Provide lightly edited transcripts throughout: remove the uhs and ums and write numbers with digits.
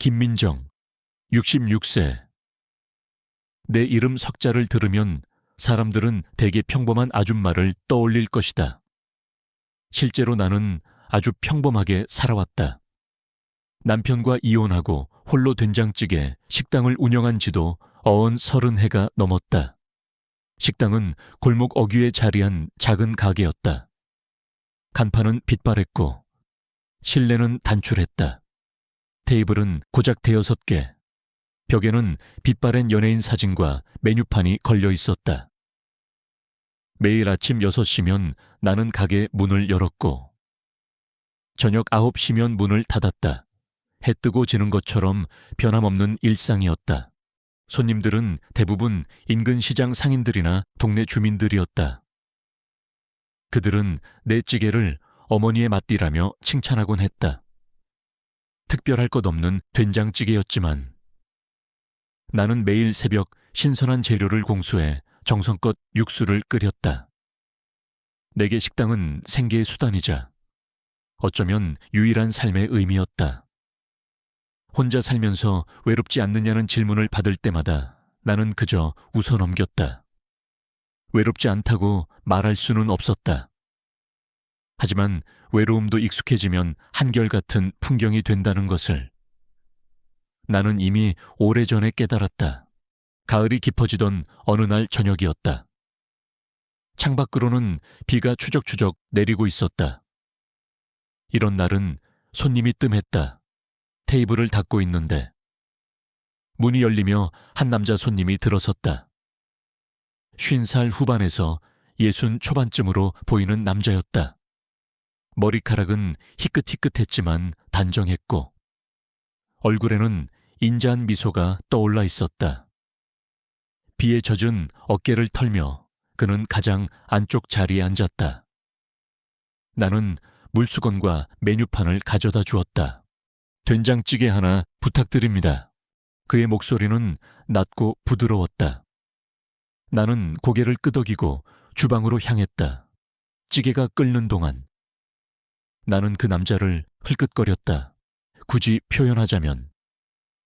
김민정, 66세. 내 이름 석자를 들으면 사람들은 대개 평범한 아줌마를 떠올릴 것이다. 실제로 나는 아주 평범하게 살아왔다. 남편과 이혼하고 홀로 된장찌개 식당을 운영한 지도 어언 30해가 넘었다. 식당은 골목 어귀에 자리한 작은 가게였다. 간판은 빛바랬고 실내는 단출했다. 테이블은 고작 5개. 벽에는 빛바랜 연예인 사진과 메뉴판이 걸려 있었다. 매일 아침 6시면 나는 가게 문을 열었고 저녁 9시면 문을 닫았다. 해 뜨고 지는 것처럼 변함없는 일상이었다. 손님들은 대부분 인근 시장 상인들이나 동네 주민들이었다. 그들은 내 찌개를 어머니의 맛디라며 칭찬하곤 했다. 특별할 것 없는 된장찌개였지만 나는 매일 새벽 신선한 재료를 공수해 정성껏 육수를 끓였다. 내게 식당은 생계의 수단이자 어쩌면 유일한 삶의 의미였다. 혼자 살면서 외롭지 않느냐는 질문을 받을 때마다 나는 그저 웃어 넘겼다. 외롭지 않다고 말할 수는 없었다. 하지만 외로움도 익숙해지면 한결같은 풍경이 된다는 것을 나는 이미 오래전에 깨달았다. 가을이 깊어지던 어느 날 저녁이었다. 창밖으로는 비가 추적추적 내리고 있었다. 이런 날은 손님이 뜸했다. 테이블을 닦고 있는데 문이 열리며 한 남자 손님이 들어섰다. 50살 후반에서 60 초반쯤으로 보이는 남자였다. 머리카락은 희끗희끗했지만 단정했고 얼굴에는 인자한 미소가 떠올라 있었다. 비에 젖은 어깨를 털며 그는 가장 안쪽 자리에 앉았다. 나는 물수건과 메뉴판을 가져다 주었다. 된장찌개 하나 부탁드립니다. 그의 목소리는 낮고 부드러웠다. 나는 고개를 끄덕이고 주방으로 향했다. 찌개가 끓는 동안 나는 그 남자를 흘끗거렸다. 굳이 표현하자면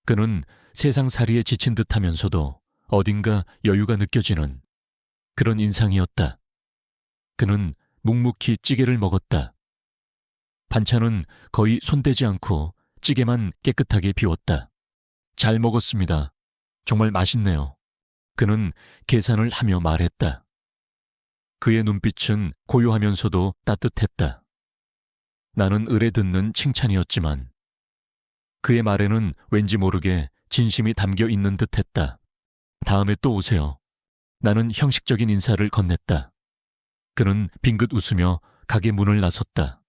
그는 세상살이에 지친 듯하면서도 어딘가 여유가 느껴지는 그런 인상이었다. 그는 묵묵히 찌개를 먹었다. 반찬은 거의 손대지 않고 찌개만 깨끗하게 비웠다. 잘 먹었습니다. 정말 맛있네요. 그는 계산을 하며 말했다. 그의 눈빛은 고요하면서도 따뜻했다. 나는 을에 듣는 칭찬이었지만 그의 말에는 왠지 모르게 진심이 담겨 있는 듯했다. 다음에 또 오세요. 나는 형식적인 인사를 건넸다. 그는 빙긋 웃으며 가게 문을 나섰다.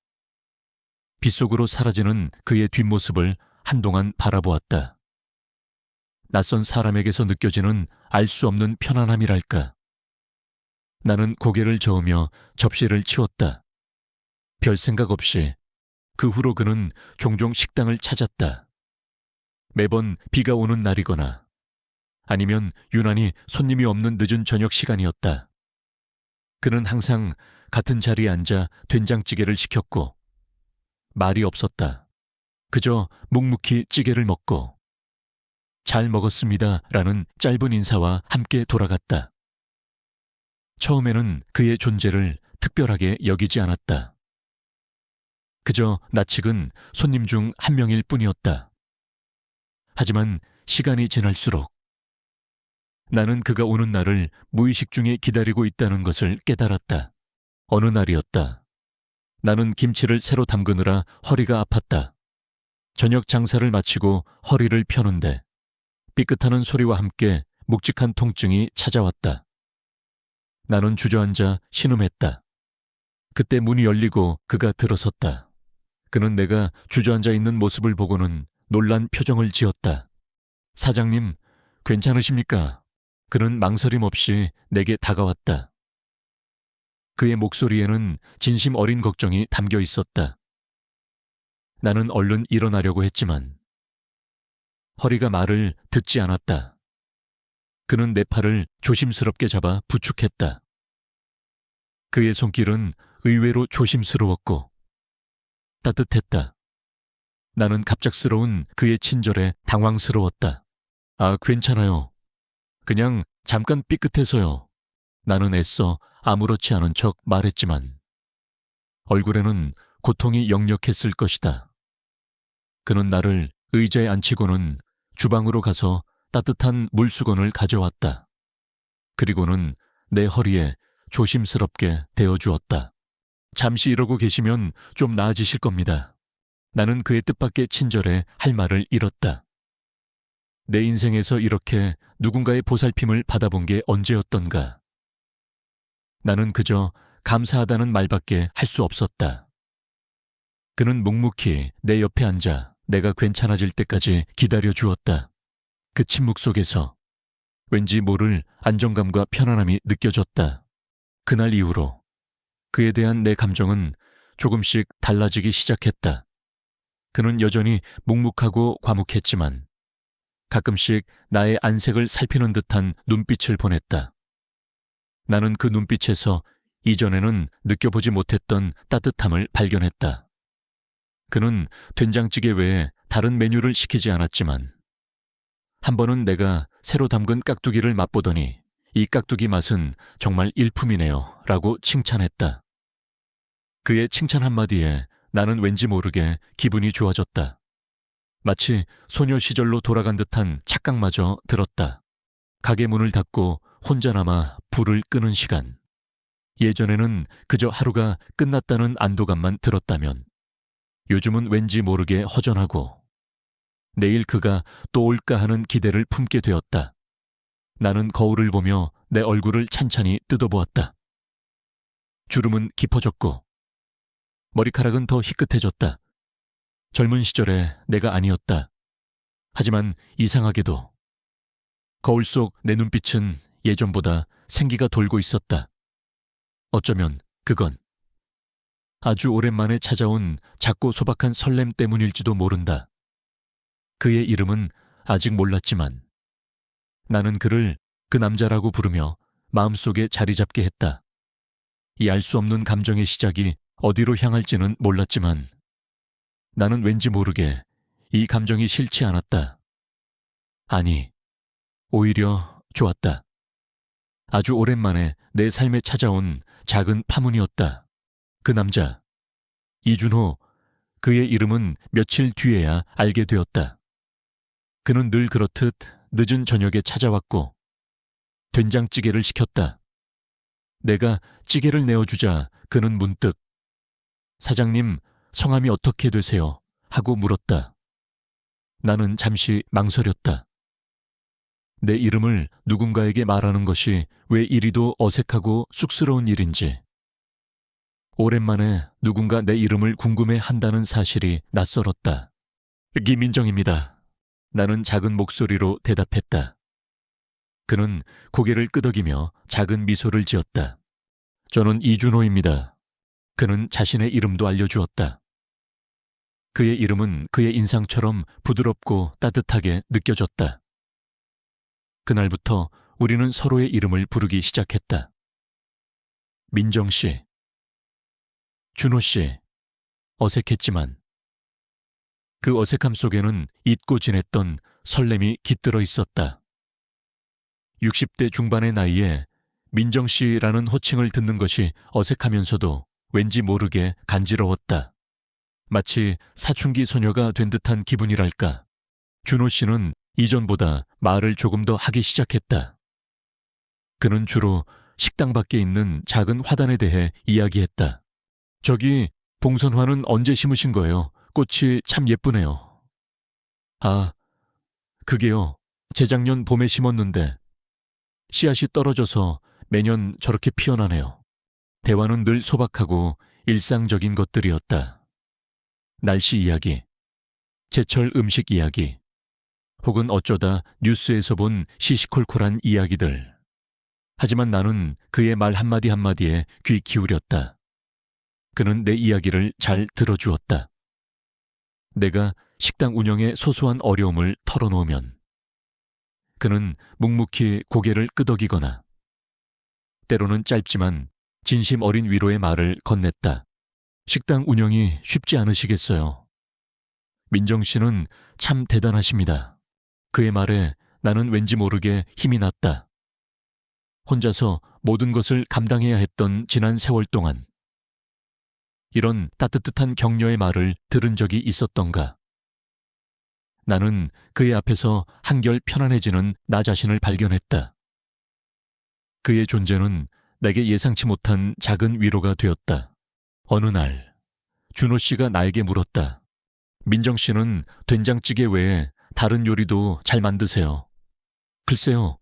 빗속으로 사라지는 그의 뒷모습을 한동안 바라보았다. 낯선 사람에게서 느껴지는 알 수 없는 편안함이랄까. 나는 고개를 저으며 접시를 치웠다. 별 생각 없이 그 후로 그는 종종 식당을 찾았다. 매번 비가 오는 날이거나 아니면 유난히 손님이 없는 늦은 저녁 시간이었다. 그는 항상 같은 자리에 앉아 된장찌개를 시켰고 말이 없었다. 그저 묵묵히 찌개를 먹고 잘 먹었습니다 라는 짧은 인사와 함께 돌아갔다. 처음에는 그의 존재를 특별하게 여기지 않았다. 그저 낯익은 손님 중 한 명일 뿐이었다. 하지만 시간이 지날수록 나는 그가 오는 날을 무의식 중에 기다리고 있다는 것을 깨달았다. 어느 날이었다. 나는 김치를 새로 담그느라 허리가 아팠다. 저녁 장사를 마치고 허리를 펴는데 삐끗하는 소리와 함께 묵직한 통증이 찾아왔다. 나는 주저앉아 신음했다. 그때 문이 열리고 그가 들어섰다. 그는 내가 주저앉아 있는 모습을 보고는 놀란 표정을 지었다. 사장님, 괜찮으십니까? 그는 망설임 없이 내게 다가왔다. 그의 목소리에는 진심 어린 걱정이 담겨 있었다. 나는 얼른 일어나려고 했지만 허리가 말을 듣지 않았다. 그는 내 팔을 조심스럽게 잡아 부축했다. 그의 손길은 의외로 조심스러웠고 따뜻했다. 나는 갑작스러운 그의 친절에 당황스러웠다. 아, 괜찮아요. 그냥 잠깐 삐끗해서요. 나는 애써 아무렇지 않은 척 말했지만 얼굴에는 고통이 역력했을 것이다. 그는 나를 의자에 앉히고는 주방으로 가서 따뜻한 물수건을 가져왔다. 그리고는 내 허리에 조심스럽게 대어주었다. 잠시 이러고 계시면 좀 나아지실 겁니다. 나는 그의 뜻밖의 친절에 할 말을 잃었다. 내 인생에서 이렇게 누군가의 보살핌을 받아본 게 언제였던가. 나는 그저 감사하다는 말밖에 할 수 없었다. 그는 묵묵히 내 옆에 앉아 내가 괜찮아질 때까지 기다려 주었다. 그 침묵 속에서 왠지 모를 안정감과 편안함이 느껴졌다. 그날 이후로 그에 대한 내 감정은 조금씩 달라지기 시작했다. 그는 여전히 묵묵하고 과묵했지만 가끔씩 나의 안색을 살피는 듯한 눈빛을 보냈다. 나는 그 눈빛에서 이전에는 느껴보지 못했던 따뜻함을 발견했다. 그는 된장찌개 외에 다른 메뉴를 시키지 않았지만 한 번은 내가 새로 담근 깍두기를 맛보더니 이 깍두기 맛은 정말 일품이네요 라고 칭찬했다. 그의 칭찬 한마디에 나는 왠지 모르게 기분이 좋아졌다. 마치 소녀 시절로 돌아간 듯한 착각마저 들었다. 가게 문을 닫고 혼자 남아 불을 끄는 시간. 예전에는 그저 하루가 끝났다는 안도감만 들었다면 요즘은 왠지 모르게 허전하고 내일 그가 또 올까 하는 기대를 품게 되었다. 나는 거울을 보며 내 얼굴을 찬찬히 뜯어보았다. 주름은 깊어졌고 머리카락은 더 희끗해졌다. 젊은 시절의 내가 아니었다. 하지만 이상하게도 거울 속 내 눈빛은 예전보다 생기가 돌고 있었다. 어쩌면 그건 아주 오랜만에 찾아온 작고 소박한 설렘 때문일지도 모른다. 그의 이름은 아직 몰랐지만 나는 그를 그 남자라고 부르며 마음속에 자리 잡게 했다. 이 알 수 없는 감정의 시작이 어디로 향할지는 몰랐지만 나는 왠지 모르게 이 감정이 싫지 않았다. 아니, 오히려 좋았다. 아주 오랜만에 내 삶에 찾아온 작은 파문이었다. 그 남자, 이준호, 그의 이름은 며칠 뒤에야 알게 되었다. 그는 늘 그렇듯 늦은 저녁에 찾아왔고 된장찌개를 시켰다. 내가 찌개를 내어주자 그는 문득 사장님, 성함이 어떻게 되세요? 하고 물었다. 나는 잠시 망설였다. 내 이름을 누군가에게 말하는 것이 왜 이리도 어색하고 쑥스러운 일인지. 오랜만에 누군가 내 이름을 궁금해한다는 사실이 낯설었다. 김민정입니다. 나는 작은 목소리로 대답했다. 그는 고개를 끄덕이며 작은 미소를 지었다. 저는 이준호입니다. 그는 자신의 이름도 알려주었다. 그의 이름은 그의 인상처럼 부드럽고 따뜻하게 느껴졌다. 그날부터 우리는 서로의 이름을 부르기 시작했다. 민정 씨, 준호 씨, 어색했지만 그 어색함 속에는 잊고 지냈던 설렘이 깃들어 있었다. 60대 중반의 나이에 민정 씨라는 호칭을 듣는 것이 어색하면서도 왠지 모르게 간지러웠다. 마치 사춘기 소녀가 된 듯한 기분이랄까. 준호 씨는 이전보다 말을 조금 더 하기 시작했다. 그는 주로 식당 밖에 있는 작은 화단에 대해 이야기했다. 저기 봉선화는 언제 심으신 거예요? 꽃이 참 예쁘네요. 아, 그게요. 재작년 봄에 심었는데 씨앗이 떨어져서 매년 저렇게 피어나네요. 대화는 늘 소박하고 일상적인 것들이었다. 날씨 이야기, 제철 음식 이야기, 혹은 어쩌다 뉴스에서 본 시시콜콜한 이야기들. 하지만 나는 그의 말 한마디 한마디에 귀 기울였다. 그는 내 이야기를 잘 들어주었다. 내가 식당 운영에 소소한 어려움을 털어놓으면 그는 묵묵히 고개를 끄덕이거나 때로는 짧지만 진심 어린 위로의 말을 건넸다. 식당 운영이 쉽지 않으시겠어요. 민정 씨는 참 대단하십니다. 그의 말에 나는 왠지 모르게 힘이 났다. 혼자서 모든 것을 감당해야 했던 지난 세월 동안 이런 따뜻한 격려의 말을 들은 적이 있었던가. 나는 그의 앞에서 한결 편안해지는 나 자신을 발견했다. 그의 존재는 내게 예상치 못한 작은 위로가 되었다. 어느 날 준호 씨가 나에게 물었다. 민정 씨는 된장찌개 외에 다른 요리도 잘 만드세요. 글쎄요,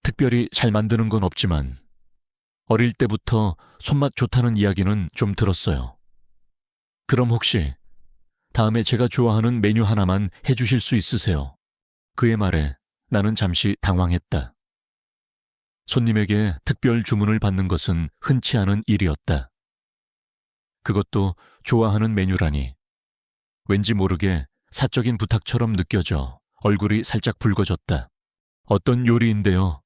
특별히 잘 만드는 건 없지만 어릴 때부터 손맛 좋다는 이야기는 좀 들었어요. 그럼 혹시 다음에 제가 좋아하는 메뉴 하나만 해주실 수 있으세요? 그의 말에 나는 잠시 당황했다. 손님에게 특별 주문을 받는 것은 흔치 않은 일이었다. 그것도 좋아하는 메뉴라니. 왠지 모르게 사적인 부탁처럼 느껴져 얼굴이 살짝 붉어졌다. 어떤 요리인데요?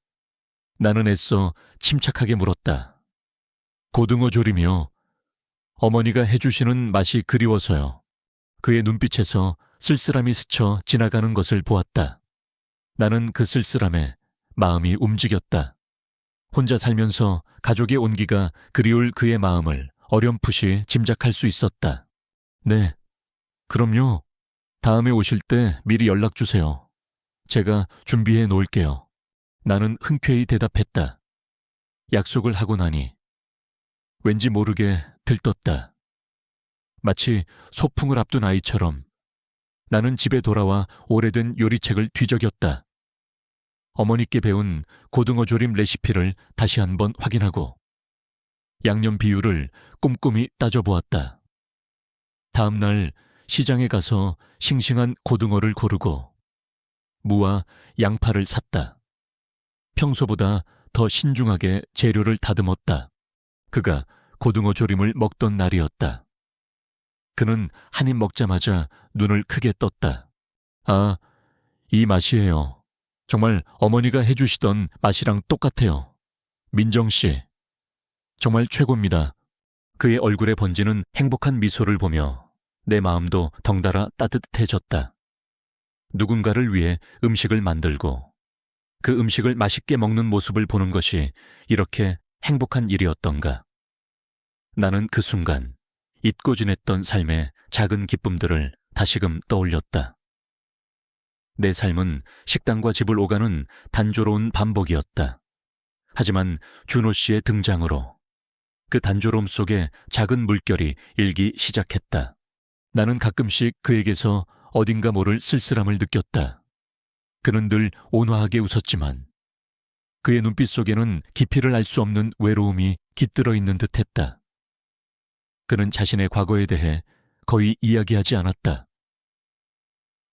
나는 애써 침착하게 물었다. 고등어 조림이요. 어머니가 해주시는 맛이 그리워서요. 그의 눈빛에서 쓸쓸함이 스쳐 지나가는 것을 보았다. 나는 그 쓸쓸함에 마음이 움직였다. 혼자 살면서 가족의 온기가 그리울 그의 마음을 어렴풋이 짐작할 수 있었다. 네, 그럼요. 다음에 오실 때 미리 연락 주세요. 제가 준비해 놓을게요. 나는 흔쾌히 대답했다. 약속을 하고 나니 왠지 모르게 들떴다. 마치 소풍을 앞둔 아이처럼 나는 집에 돌아와 오래된 요리책을 뒤적였다. 어머니께 배운 고등어 조림 레시피를 다시 한번 확인하고 양념 비율을 꼼꼼히 따져보았다. 다음 날 시장에 가서 싱싱한 고등어를 고르고 무와 양파를 샀다. 평소보다 더 신중하게 재료를 다듬었다. 그가 고등어 조림을 먹던 날이었다. 그는 한 입 먹자마자 눈을 크게 떴다. 아, 이 맛이에요. 정말 어머니가 해주시던 맛이랑 똑같아요. 민정 씨, 정말 최고입니다. 그의 얼굴에 번지는 행복한 미소를 보며 내 마음도 덩달아 따뜻해졌다. 누군가를 위해 음식을 만들고 그 음식을 맛있게 먹는 모습을 보는 것이 이렇게 행복한 일이었던가. 나는 그 순간 잊고 지냈던 삶의 작은 기쁨들을 다시금 떠올렸다. 내 삶은 식당과 집을 오가는 단조로운 반복이었다. 하지만 준호 씨의 등장으로 그 단조로움 속에 작은 물결이 일기 시작했다. 나는 가끔씩 그에게서 어딘가 모를 쓸쓸함을 느꼈다. 그는 늘 온화하게 웃었지만 그의 눈빛 속에는 깊이를 알 수 없는 외로움이 깃들어 있는 듯했다. 그는 자신의 과거에 대해 거의 이야기하지 않았다.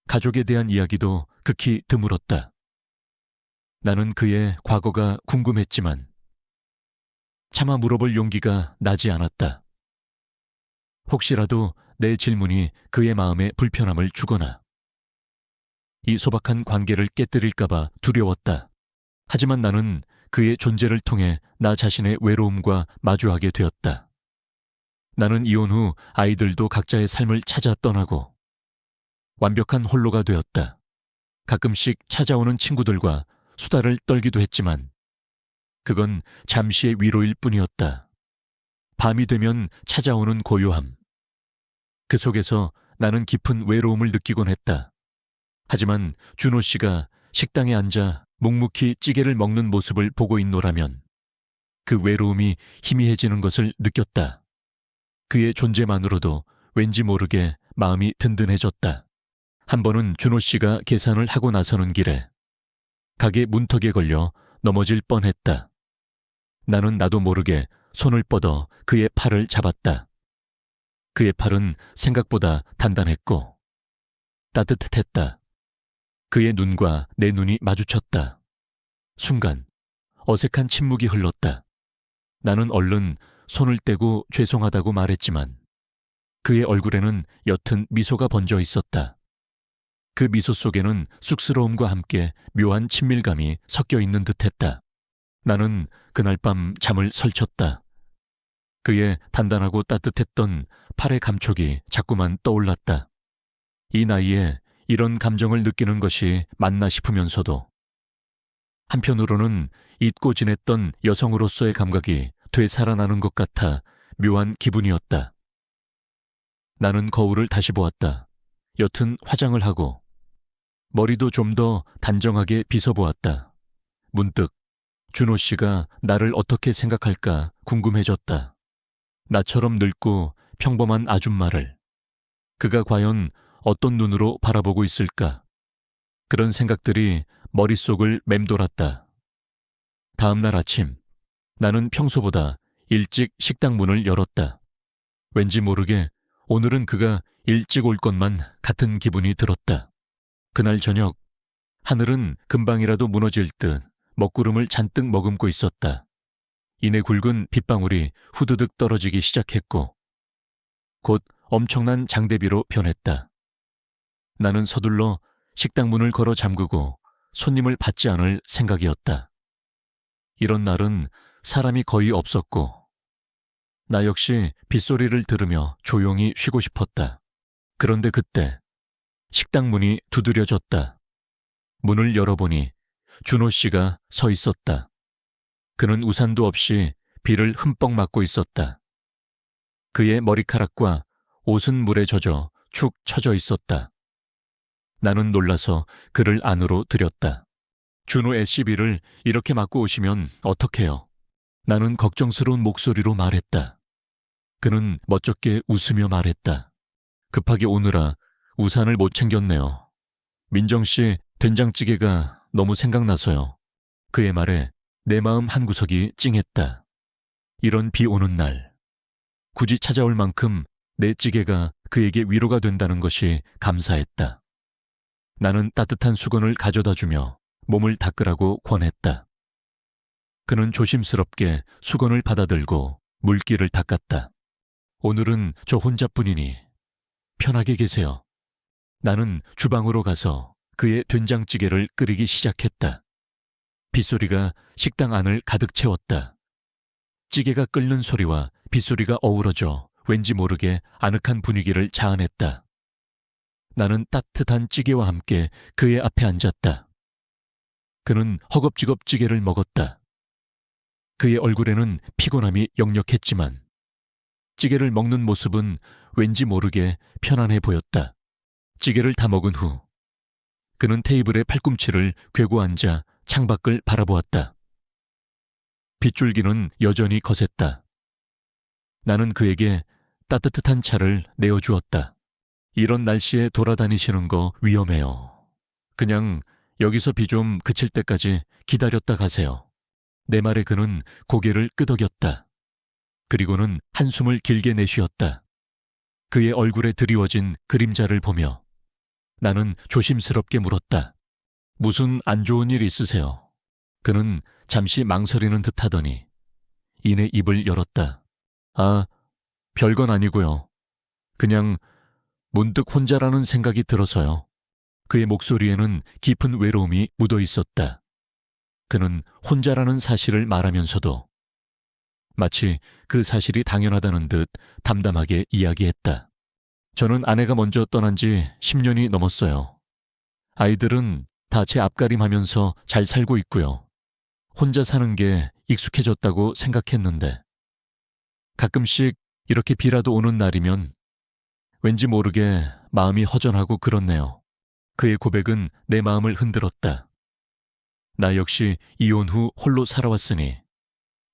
가족에 대한 이야기도 극히 드물었다. 나는 그의 과거가 궁금했지만 차마 물어볼 용기가 나지 않았다. 혹시라도 내 질문이 그의 마음에 불편함을 주거나 이 소박한 관계를 깨뜨릴까봐 두려웠다. 하지만 나는 그의 존재를 통해 나 자신의 외로움과 마주하게 되었다. 나는 이혼 후 아이들도 각자의 삶을 찾아 떠나고 완벽한 홀로가 되었다. 가끔씩 찾아오는 친구들과 수다를 떨기도 했지만 그건 잠시의 위로일 뿐이었다. 밤이 되면 찾아오는 고요함. 그 속에서 나는 깊은 외로움을 느끼곤 했다. 하지만 준호 씨가 식당에 앉아 묵묵히 찌개를 먹는 모습을 보고 있노라면 그 외로움이 희미해지는 것을 느꼈다. 그의 존재만으로도 왠지 모르게 마음이 든든해졌다. 한 번은 준호 씨가 계산을 하고 나서는 길에 가게 문턱에 걸려 넘어질 뻔했다. 나는 나도 모르게 손을 뻗어 그의 팔을 잡았다. 그의 팔은 생각보다 단단했고 따뜻했다. 그의 눈과 내 눈이 마주쳤다. 순간 어색한 침묵이 흘렀다. 나는 얼른 손을 떼고 죄송하다고 말했지만 그의 얼굴에는 옅은 미소가 번져 있었다. 그 미소 속에는 쑥스러움과 함께 묘한 친밀감이 섞여 있는 듯했다. 나는 그날 밤 잠을 설쳤다. 그의 단단하고 따뜻했던 팔의 감촉이 자꾸만 떠올랐다. 이 나이에 이런 감정을 느끼는 것이 맞나 싶으면서도 한편으로는 잊고 지냈던 여성으로서의 감각이 되살아나는 것 같아 묘한 기분이었다. 나는 거울을 다시 보았다. 여튼 화장을 하고 머리도 좀 더 단정하게 빗어보았다. 문득 준호 씨가 나를 어떻게 생각할까 궁금해졌다. 나처럼 늙고 평범한 아줌마를 그가 과연 어떤 눈으로 바라보고 있을까? 그런 생각들이 머릿속을 맴돌았다. 다음 날 아침, 나는 평소보다 일찍 식당 문을 열었다. 왠지 모르게 오늘은 그가 일찍 올 것만 같은 기분이 들었다. 그날 저녁, 하늘은 금방이라도 무너질 듯 먹구름을 잔뜩 머금고 있었다. 이내 굵은 빗방울이 후드득 떨어지기 시작했고 곧 엄청난 장대비로 변했다. 나는 서둘러 식당 문을 걸어 잠그고 손님을 받지 않을 생각이었다. 이런 날은 사람이 거의 없었고 나 역시 빗소리를 들으며 조용히 쉬고 싶었다. 그런데 그때 식당 문이 두드려졌다. 문을 열어보니 준호 씨가 서 있었다. 그는 우산도 없이 비를 흠뻑 맞고 있었다. 그의 머리카락과 옷은 물에 젖어 축 처져 있었다. 나는 놀라서 그를 안으로 들였다. 준호 SCB를 이렇게 맞고 오시면 어떡해요? 나는 걱정스러운 목소리로 말했다. 그는 멋쩍게 웃으며 말했다. 급하게 오느라 우산을 못 챙겼네요. 민정씨 된장찌개가 너무 생각나서요. 그의 말에 내 마음 한구석이 찡했다. 이런 비 오는 날, 굳이 찾아올 만큼 내 찌개가 그에게 위로가 된다는 것이 감사했다. 나는 따뜻한 수건을 가져다 주며 몸을 닦으라고 권했다. 그는 조심스럽게 수건을 받아들고 물기를 닦았다. 오늘은 저 혼자뿐이니 편하게 계세요. 나는 주방으로 가서 그의 된장찌개를 끓이기 시작했다. 빗소리가 식당 안을 가득 채웠다. 찌개가 끓는 소리와 빗소리가 어우러져 왠지 모르게 아늑한 분위기를 자아냈다. 나는 따뜻한 찌개와 함께 그의 앞에 앉았다. 그는 허겁지겁 찌개를 먹었다. 그의 얼굴에는 피곤함이 역력했지만 찌개를 먹는 모습은 왠지 모르게 편안해 보였다. 찌개를 다 먹은 후 그는 테이블에 팔꿈치를 꿰고 앉아 창밖을 바라보았다. 빗줄기는 여전히 거셌다. 나는 그에게 따뜻한 차를 내어주었다. 이런 날씨에 돌아다니시는 거 위험해요. 그냥 여기서 비 좀 그칠 때까지 기다렸다 가세요. 내 말에 그는 고개를 끄덕였다. 그리고는 한숨을 길게 내쉬었다. 그의 얼굴에 드리워진 그림자를 보며 나는 조심스럽게 물었다. 무슨 안 좋은 일 있으세요? 그는 잠시 망설이는 듯 하더니 이내 입을 열었다. 아, 별건 아니고요. 그냥 문득 혼자라는 생각이 들어서요. 그의 목소리에는 깊은 외로움이 묻어 있었다. 그는 혼자라는 사실을 말하면서도 마치 그 사실이 당연하다는 듯 담담하게 이야기했다. 저는 아내가 먼저 떠난 지 10년이 넘었어요. 아이들은 다 제 앞가림하면서 잘 살고 있고요. 혼자 사는 게 익숙해졌다고 생각했는데 가끔씩 이렇게 비라도 오는 날이면 왠지 모르게 마음이 허전하고 그렇네요. 그의 고백은 내 마음을 흔들었다. 나 역시 이혼 후 홀로 살아왔으니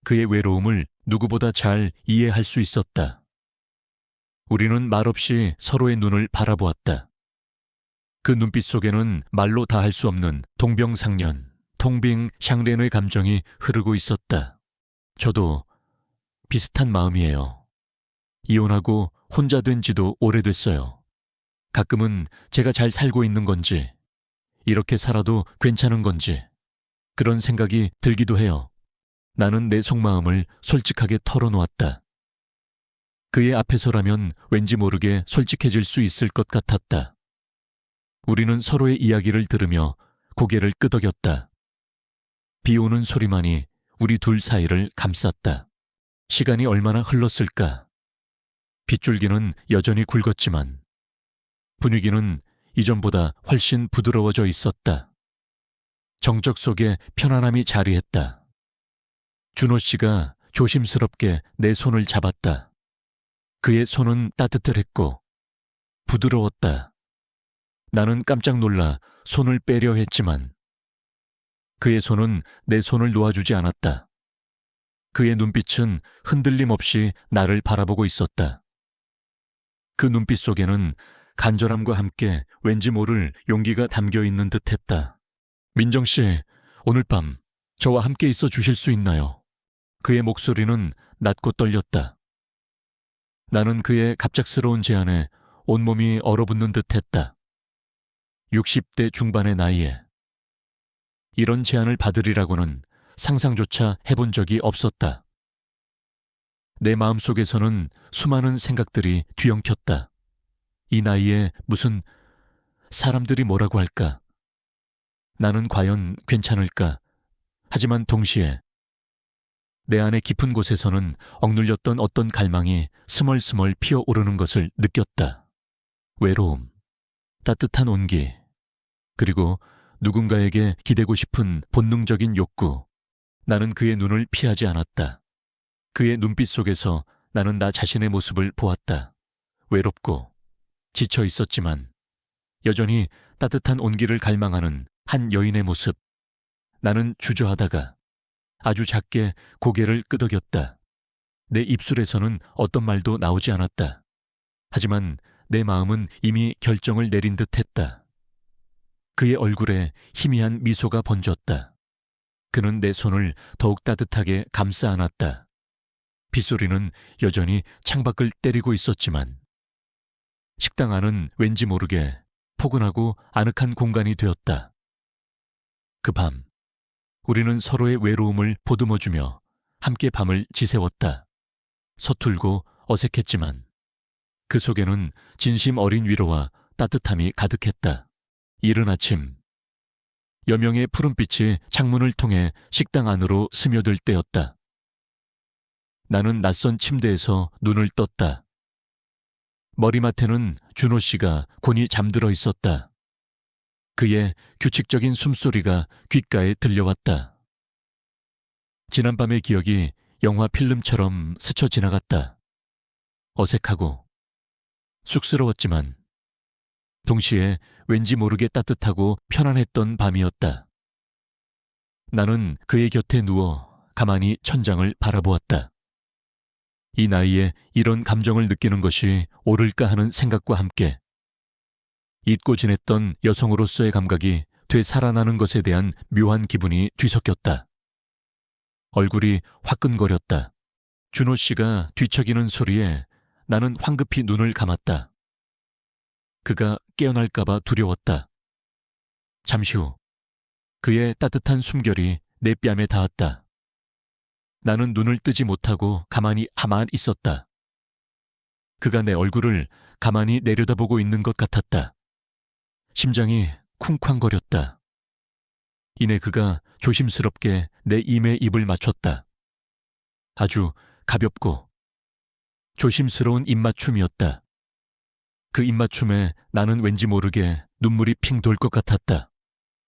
그의 외로움을 누구보다 잘 이해할 수 있었다. 우리는 말없이 서로의 눈을 바라보았다. 그 눈빛 속에는 말로 다 할 수 없는 동병상련, 통빙 샹렌의 감정이 흐르고 있었다. 저도 비슷한 마음이에요. 이혼하고 혼자 된 지도 오래됐어요. 가끔은 제가 잘 살고 있는 건지, 이렇게 살아도 괜찮은 건지, 그런 생각이 들기도 해요. 나는 내 속마음을 솔직하게 털어놓았다. 그의 앞에서라면 왠지 모르게 솔직해질 수 있을 것 같았다. 우리는 서로의 이야기를 들으며 고개를 끄덕였다. 비 오는 소리만이 우리 둘 사이를 감쌌다. 시간이 얼마나 흘렀을까? 빗줄기는 여전히 굵었지만 분위기는 이전보다 훨씬 부드러워져 있었다. 정적 속에 편안함이 자리했다. 준호 씨가 조심스럽게 내 손을 잡았다. 그의 손은 따뜻했고 부드러웠다. 나는 깜짝 놀라 손을 빼려 했지만 그의 손은 내 손을 놓아주지 않았다. 그의 눈빛은 흔들림 없이 나를 바라보고 있었다. 그 눈빛 속에는 간절함과 함께 왠지 모를 용기가 담겨 있는 듯했다. 민정 씨, 오늘 밤 저와 함께 있어 주실 수 있나요? 그의 목소리는 낮고 떨렸다. 나는 그의 갑작스러운 제안에 온몸이 얼어붙는 듯했다. 60대 중반의 나이에 이런 제안을 받으리라고는 상상조차 해본 적이 없었다. 내 마음속에서는 수많은 생각들이 뒤엉켰다. 이 나이에 무슨 사람들이 뭐라고 할까? 나는 과연 괜찮을까? 하지만 동시에 내 안의 깊은 곳에서는 억눌렸던 어떤 갈망이 스멀스멀 피어오르는 것을 느꼈다. 외로움, 따뜻한 온기, 그리고 누군가에게 기대고 싶은 본능적인 욕구. 나는 그의 눈을 피하지 않았다. 그의 눈빛 속에서 나는 나 자신의 모습을 보았다. 외롭고 지쳐 있었지만 여전히 따뜻한 온기를 갈망하는 한 여인의 모습. 나는 주저하다가 아주 작게 고개를 끄덕였다. 내 입술에서는 어떤 말도 나오지 않았다. 하지만 내 마음은 이미 결정을 내린 듯했다. 그의 얼굴에 희미한 미소가 번졌다. 그는 내 손을 더욱 따뜻하게 감싸 안았다. 빗소리는 여전히 창밖을 때리고 있었지만 식당 안은 왠지 모르게 포근하고 아늑한 공간이 되었다. 그 밤 우리는 서로의 외로움을 보듬어주며 함께 밤을 지새웠다. 서툴고 어색했지만 그 속에는 진심 어린 위로와 따뜻함이 가득했다. 이른 아침 여명의 푸른빛이 창문을 통해 식당 안으로 스며들 때였다. 나는 낯선 침대에서 눈을 떴다. 머리맡에는 준호 씨가 곤히 잠들어 있었다. 그의 규칙적인 숨소리가 귓가에 들려왔다. 지난밤의 기억이 영화 필름처럼 스쳐 지나갔다. 어색하고 쑥스러웠지만 동시에 왠지 모르게 따뜻하고 편안했던 밤이었다. 나는 그의 곁에 누워 가만히 천장을 바라보았다. 이 나이에 이런 감정을 느끼는 것이 옳을까 하는 생각과 함께 잊고 지냈던 여성으로서의 감각이 되살아나는 것에 대한 묘한 기분이 뒤섞였다. 얼굴이 화끈거렸다. 준호 씨가 뒤척이는 소리에 나는 황급히 눈을 감았다. 그가 깨어날까봐 두려웠다. 잠시 후 그의 따뜻한 숨결이 내 뺨에 닿았다. 나는 눈을 뜨지 못하고 가만히 있었다. 그가 내 얼굴을 가만히 내려다보고 있는 것 같았다. 심장이 쿵쾅거렸다. 이내 그가 조심스럽게 내 임에 입을 맞췄다. 아주 가볍고 조심스러운 입맞춤이었다. 그 입맞춤에 나는 왠지 모르게 눈물이 핑 돌 것 같았다.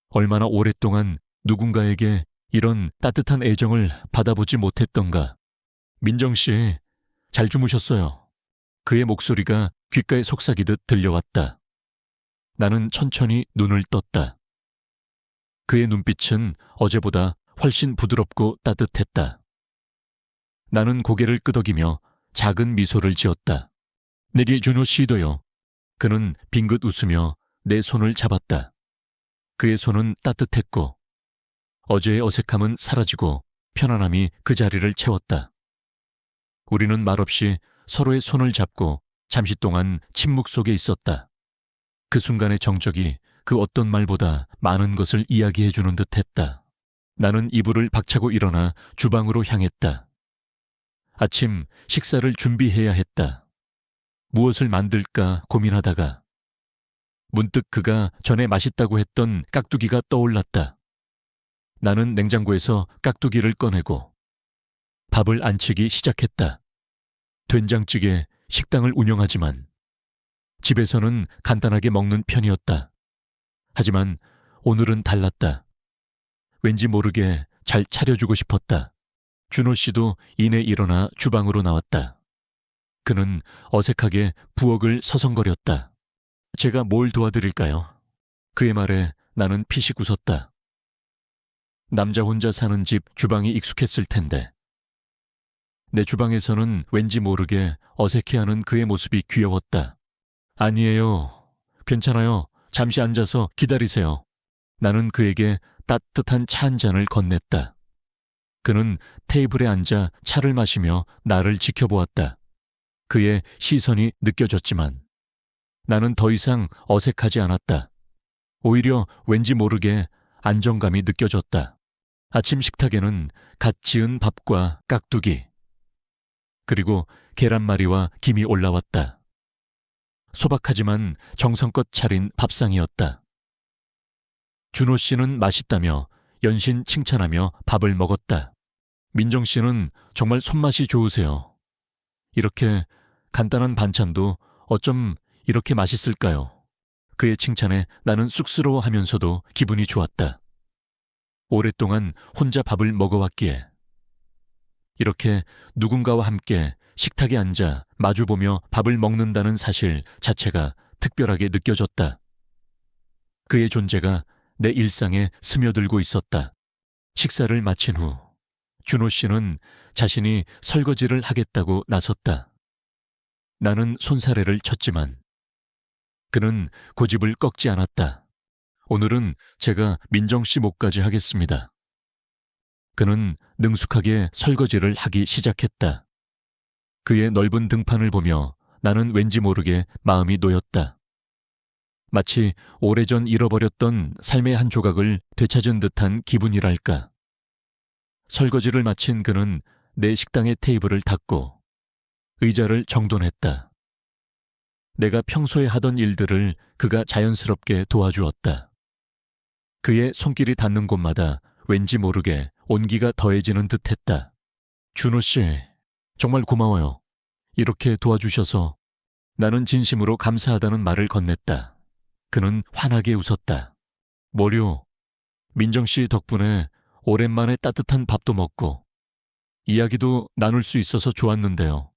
얼마나 오랫동안 누군가에게 이런 따뜻한 애정을 받아보지 못했던가. 민정 씨, 잘 주무셨어요. 그의 목소리가 귓가에 속삭이듯 들려왔다. 나는 천천히 눈을 떴다. 그의 눈빛은 어제보다 훨씬 부드럽고 따뜻했다. 나는 고개를 끄덕이며 작은 미소를 지었다. 내게 준호 씨도요. 그는 빙긋 웃으며 내 손을 잡았다. 그의 손은 따뜻했고 어제의 어색함은 사라지고 편안함이 그 자리를 채웠다. 우리는 말없이 서로의 손을 잡고 잠시 동안 침묵 속에 있었다. 그 순간의 정적이 그 어떤 말보다 많은 것을 이야기해주는 듯했다. 나는 이불을 박차고 일어나 주방으로 향했다. 아침 식사를 준비해야 했다. 무엇을 만들까 고민하다가 문득 그가 전에 맛있다고 했던 깍두기가 떠올랐다. 나는 냉장고에서 깍두기를 꺼내고 밥을 안치기 시작했다. 된장찌개 식당을 운영하지만 집에서는 간단하게 먹는 편이었다. 하지만 오늘은 달랐다. 왠지 모르게 잘 차려주고 싶었다. 준호 씨도 이내 일어나 주방으로 나왔다. 그는 어색하게 부엌을 서성거렸다. 제가 뭘 도와드릴까요? 그의 말에 나는 피식 웃었다. 남자 혼자 사는 집 주방이 익숙했을 텐데. 내 주방에서는 왠지 모르게 어색해하는 그의 모습이 귀여웠다. 아니에요. 괜찮아요. 잠시 앉아서 기다리세요. 나는 그에게 따뜻한 차 한 잔을 건넸다. 그는 테이블에 앉아 차를 마시며 나를 지켜보았다. 그의 시선이 느껴졌지만 나는 더 이상 어색하지 않았다. 오히려 왠지 모르게 안정감이 느껴졌다. 아침 식탁에는 갓 지은 밥과 깍두기, 그리고 계란말이와 김이 올라왔다. 소박하지만 정성껏 차린 밥상이었다. 준호 씨는 맛있다며 연신 칭찬하며 밥을 먹었다. 민정 씨는 정말 손맛이 좋으세요. 이렇게 간단한 반찬도 어쩜 이렇게 맛있을까요? 그의 칭찬에 나는 쑥스러워하면서도 기분이 좋았다. 오랫동안 혼자 밥을 먹어왔기에 이렇게 누군가와 함께 식탁에 앉아 마주보며 밥을 먹는다는 사실 자체가 특별하게 느껴졌다. 그의 존재가 내 일상에 스며들고 있었다. 식사를 마친 후 준호 씨는 자신이 설거지를 하겠다고 나섰다. 나는 손사래를 쳤지만 그는 고집을 꺾지 않았다. 오늘은 제가 민정 씨 목까지 하겠습니다. 그는 능숙하게 설거지를 하기 시작했다. 그의 넓은 등판을 보며 나는 왠지 모르게 마음이 놓였다. 마치 오래전 잃어버렸던 삶의 한 조각을 되찾은 듯한 기분이랄까. 설거지를 마친 그는 내 식당의 테이블을 닫고 의자를 정돈했다. 내가 평소에 하던 일들을 그가 자연스럽게 도와주었다. 그의 손길이 닿는 곳마다 왠지 모르게 온기가 더해지는 듯했다. 준호 씨, 정말 고마워요. 이렇게 도와주셔서. 나는 진심으로 감사하다는 말을 건넸다. 그는 환하게 웃었다. 뭐요? 민정 씨 덕분에 오랜만에 따뜻한 밥도 먹고 이야기도 나눌 수 있어서 좋았는데요.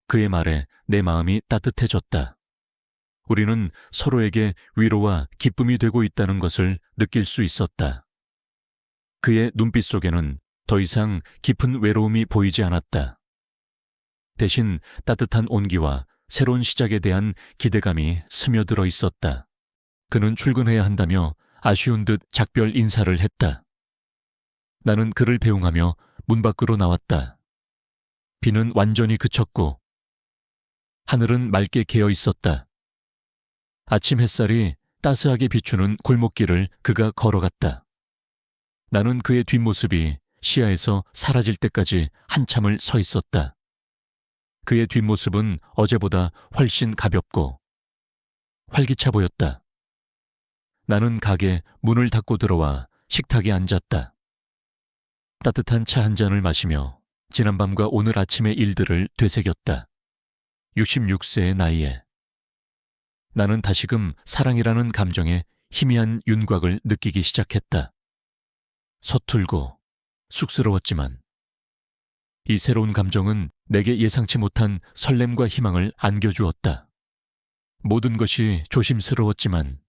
그의 말에 내 마음이 따뜻해졌다. 우리는 서로에게 위로와 기쁨이 되고 있다는 것을 느낄 수 있었다. 그의 눈빛 속에는 더 이상 깊은 외로움이 보이지 않았다. 대신 따뜻한 온기와 새로운 시작에 대한 기대감이 스며들어 있었다. 그는 출근해야 한다며 아쉬운 듯 작별 인사를 했다. 나는 그를 배웅하며 문 밖으로 나왔다. 비는 완전히 그쳤고 하늘은 맑게 개어 있었다. 아침 햇살이 따스하게 비추는 골목길을 그가 걸어갔다. 나는 그의 뒷모습이 시야에서 사라질 때까지 한참을 서 있었다. 그의 뒷모습은 어제보다 훨씬 가볍고 활기차 보였다. 나는 가게 문을 닫고 들어와 식탁에 앉았다. 따뜻한 차 한 잔을 마시며 지난밤과 오늘 아침의 일들을 되새겼다. 66세의 나이에 나는 다시금 사랑이라는 감정에 희미한 윤곽을 느끼기 시작했다. 서툴고 쑥스러웠지만 이 새로운 감정은 내게 예상치 못한 설렘과 희망을 안겨주었다. 모든 것이 조심스러웠지만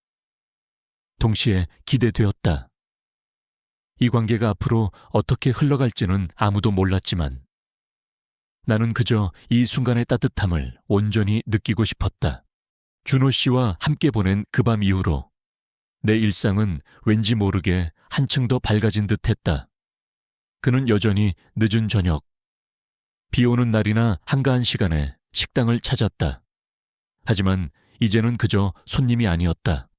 동시에 기대되었다. 이 관계가 앞으로 어떻게 흘러갈지는 아무도 몰랐지만 나는 그저 이 순간의 따뜻함을 온전히 느끼고 싶었다. 준호 씨와 함께 보낸 그 밤 이후로 내 일상은 왠지 모르게 한층 더 밝아진 듯했다. 그는 여전히 늦은 저녁, 비 오는 날이나 한가한 시간에 식당을 찾았다. 하지만 이제는 그저 손님이 아니었다.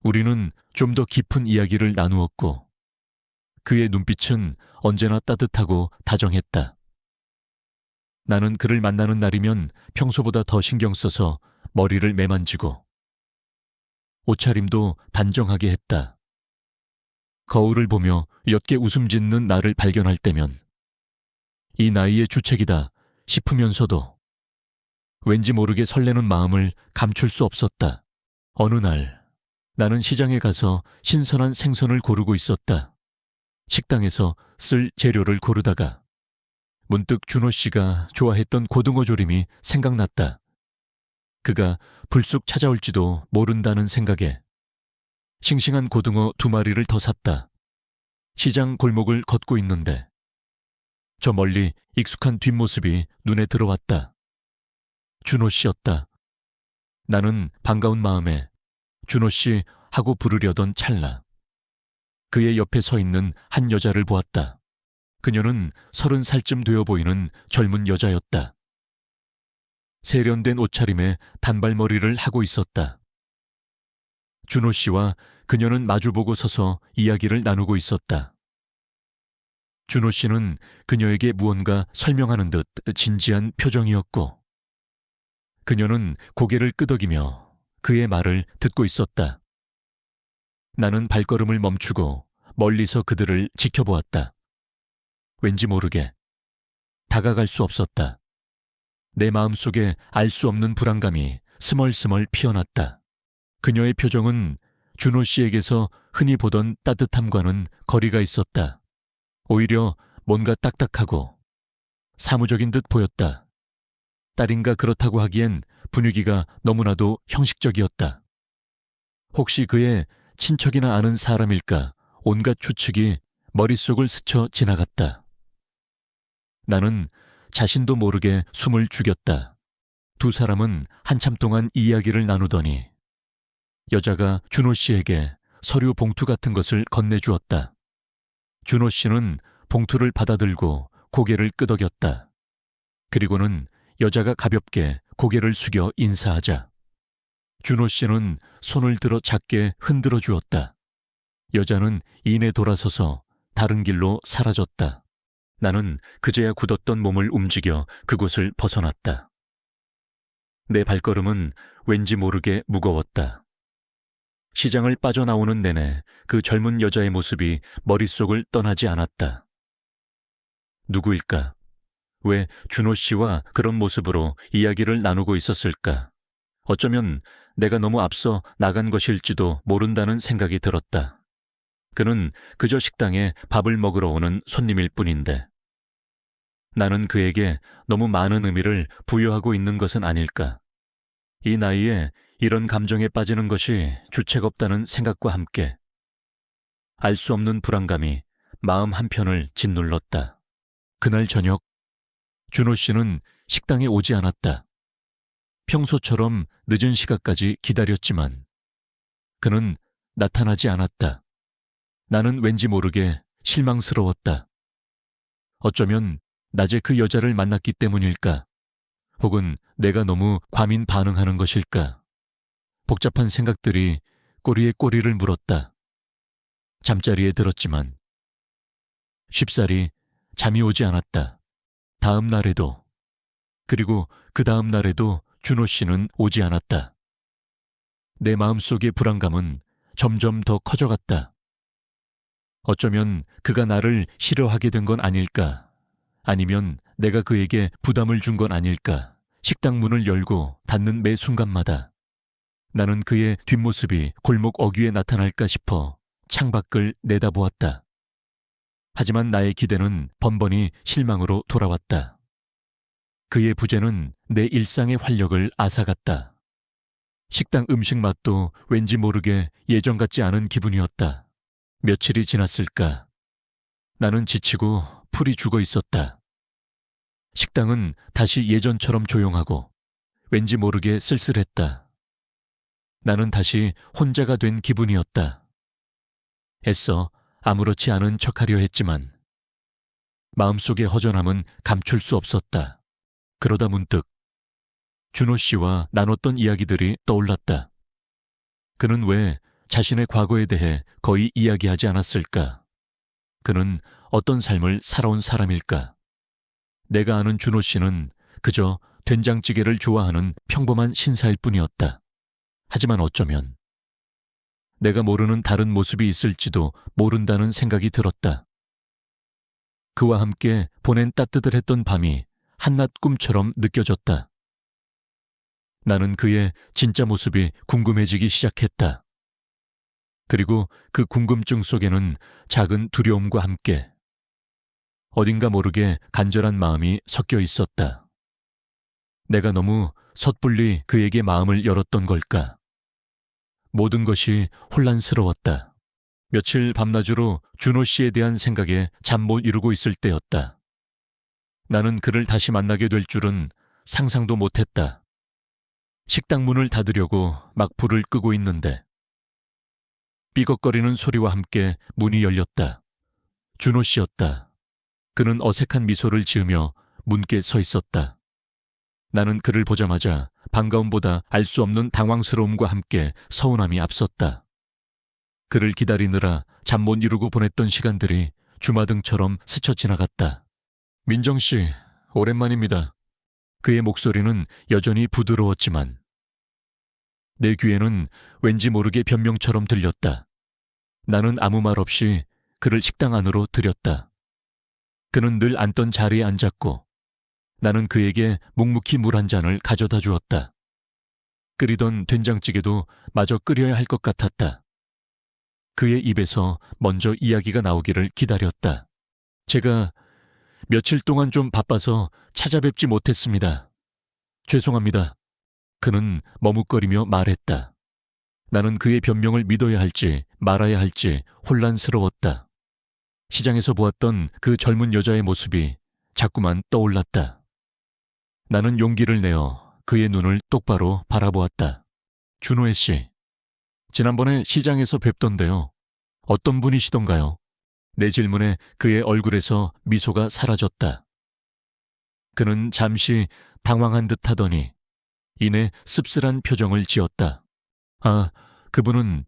우리는 좀 더 깊은 이야기를 나누었고 그의 눈빛은 언제나 따뜻하고 다정했다. 나는 그를 만나는 날이면 평소보다 더 신경 써서 머리를 매만지고 옷차림도 단정하게 했다. 거울을 보며 옅게 웃음 짓는 나를 발견할 때면 이 나이의 주책이다 싶으면서도 왠지 모르게 설레는 마음을 감출 수 없었다. 어느 날 나는 시장에 가서 신선한 생선을 고르고 있었다. 식당에서 쓸 재료를 고르다가 문득 준호 씨가 좋아했던 고등어 조림이 생각났다. 그가 불쑥 찾아올지도 모른다는 생각에 싱싱한 고등어 2마리를 더 샀다. 시장 골목을 걷고 있는데 저 멀리 익숙한 뒷모습이 눈에 들어왔다. 준호 씨였다. 나는 반가운 마음에 준호 씨 하고 부르려던 찰나 그의 옆에 서 있는 한 여자를 보았다. 그녀는 30살쯤 되어 보이는 젊은 여자였다. 세련된 옷차림에 단발머리를 하고 있었다. 준호 씨와 그녀는 마주보고 서서 이야기를 나누고 있었다. 준호 씨는 그녀에게 무언가 설명하는 듯 진지한 표정이었고 그녀는 고개를 끄덕이며 그의 말을 듣고 있었다. 나는 발걸음을 멈추고 멀리서 그들을 지켜보았다. 왠지 모르게 다가갈 수 없었다. 내 마음속에 알 수 없는 불안감이 스멀스멀 피어났다. 그녀의 표정은 준호 씨에게서 흔히 보던 따뜻함과는 거리가 있었다. 오히려 뭔가 딱딱하고 사무적인 듯 보였다. 딸인가 그렇다고 하기엔 분위기가 너무나도 형식적이었다. 혹시 그의 친척이나 아는 사람일까 온갖 추측이 머릿속을 스쳐 지나갔다. 나는 자신도 모르게 숨을 죽였다. 2사람은 한참 동안 이야기를 나누더니 여자가 준호 씨에게 서류 봉투 같은 것을 건네주었다. 준호 씨는 봉투를 받아들고 고개를 끄덕였다. 그리고는 여자가 가볍게 고개를 숙여 인사하자 준호 씨는 손을 들어 작게 흔들어 주었다. 여자는 이내 돌아서서 다른 길로 사라졌다. 나는 그제야 굳었던 몸을 움직여 그곳을 벗어났다. 내 발걸음은 왠지 모르게 무거웠다. 시장을 빠져나오는 내내 그 젊은 여자의 모습이 머릿속을 떠나지 않았다. 누구일까? 왜 준호 씨와 그런 모습으로 이야기를 나누고 있었을까? 어쩌면 내가 너무 앞서 나간 것일지도 모른다는 생각이 들었다. 그는 그저 식당에 밥을 먹으러 오는 손님일 뿐인데 나는 그에게 너무 많은 의미를 부여하고 있는 것은 아닐까? 이 나이에 이런 감정에 빠지는 것이 주책 없다는 생각과 함께 알 수 없는 불안감이 마음 한편을 짓눌렀다. 그날 저녁 준호 씨는 식당에 오지 않았다. 평소처럼 늦은 시각까지 기다렸지만 그는 나타나지 않았다. 나는 왠지 모르게 실망스러웠다. 어쩌면 낮에 그 여자를 만났기 때문일까? 혹은 내가 너무 과민 반응하는 것일까? 복잡한 생각들이 꼬리에 꼬리를 물었다. 잠자리에 들었지만 쉽사리 잠이 오지 않았다. 다음 날에도 그리고 그 다음 날에도 준호 씨는 오지 않았다. 내 마음속의 불안감은 점점 더 커져갔다. 어쩌면 그가 나를 싫어하게 된 건 아닐까? 아니면 내가 그에게 부담을 준 건 아닐까? 식당 문을 열고 닫는 매 순간마다 나는 그의 뒷모습이 골목 어귀에 나타날까 싶어 창밖을 내다보았다. 하지만 나의 기대는 번번이 실망으로 돌아왔다. 그의 부재는 내 일상의 활력을 앗아갔다. 식당 음식 맛도 왠지 모르게 예전 같지 않은 기분이었다. 며칠이 지났을까? 나는 지치고 풀이 죽어 있었다. 식당은 다시 예전처럼 조용하고 왠지 모르게 쓸쓸했다. 나는 다시 혼자가 된 기분이었다. 애써 아무렇지 않은 척하려 했지만 마음속의 허전함은 감출 수 없었다. 그러다 문득 준호 씨와 나눴던 이야기들이 떠올랐다. 그는 왜 자신의 과거에 대해 거의 이야기하지 않았을까? 그는 어떤 삶을 살아온 사람일까? 내가 아는 준호 씨는 그저 된장찌개를 좋아하는 평범한 신사일 뿐이었다. 하지만 어쩌면 내가 모르는 다른 모습이 있을지도 모른다는 생각이 들었다. 그와 함께 보낸 따뜻했던 밤이 한낮 꿈처럼 느껴졌다. 나는 그의 진짜 모습이 궁금해지기 시작했다. 그리고 그 궁금증 속에는 작은 두려움과 함께 어딘가 모르게 간절한 마음이 섞여 있었다. 내가 너무 섣불리 그에게 마음을 열었던 걸까? 모든 것이 혼란스러웠다. 며칠 밤낮으로 준호 씨에 대한 생각에 잠 못 이루고 있을 때였다. 나는 그를 다시 만나게 될 줄은 상상도 못했다. 식당 문을 닫으려고 막 불을 끄고 있는데 삐걱거리는 소리와 함께 문이 열렸다. 준호 씨였다. 그는 어색한 미소를 지으며 문께 서 있었다. 나는 그를 보자마자 반가움보다 알 수 없는 당황스러움과 함께 서운함이 앞섰다. 그를 기다리느라 잠 못 이루고 보냈던 시간들이 주마등처럼 스쳐 지나갔다. 민정 씨, 오랜만입니다. 그의 목소리는 여전히 부드러웠지만 내 귀에는 왠지 모르게 변명처럼 들렸다. 나는 아무 말 없이 그를 식당 안으로 들였다. 그는 늘 앉던 자리에 앉았고 나는 그에게 묵묵히 물 한 잔을 가져다 주었다. 끓이던 된장찌개도 마저 끓여야 할 것 같았다. 그의 입에서 먼저 이야기가 나오기를 기다렸다. 제가 며칠 동안 좀 바빠서 찾아뵙지 못했습니다. 죄송합니다. 그는 머뭇거리며 말했다. 나는 그의 변명을 믿어야 할지 말아야 할지 혼란스러웠다. 시장에서 보았던 그 젊은 여자의 모습이 자꾸만 떠올랐다. 나는 용기를 내어 그의 눈을 똑바로 바라보았다. 준호혜 씨, 지난번에 시장에서 뵙던데요. 어떤 분이시던가요? 내 질문에 그의 얼굴에서 미소가 사라졌다. 그는 잠시 당황한 듯 하더니 이내 씁쓸한 표정을 지었다. 아, 그분은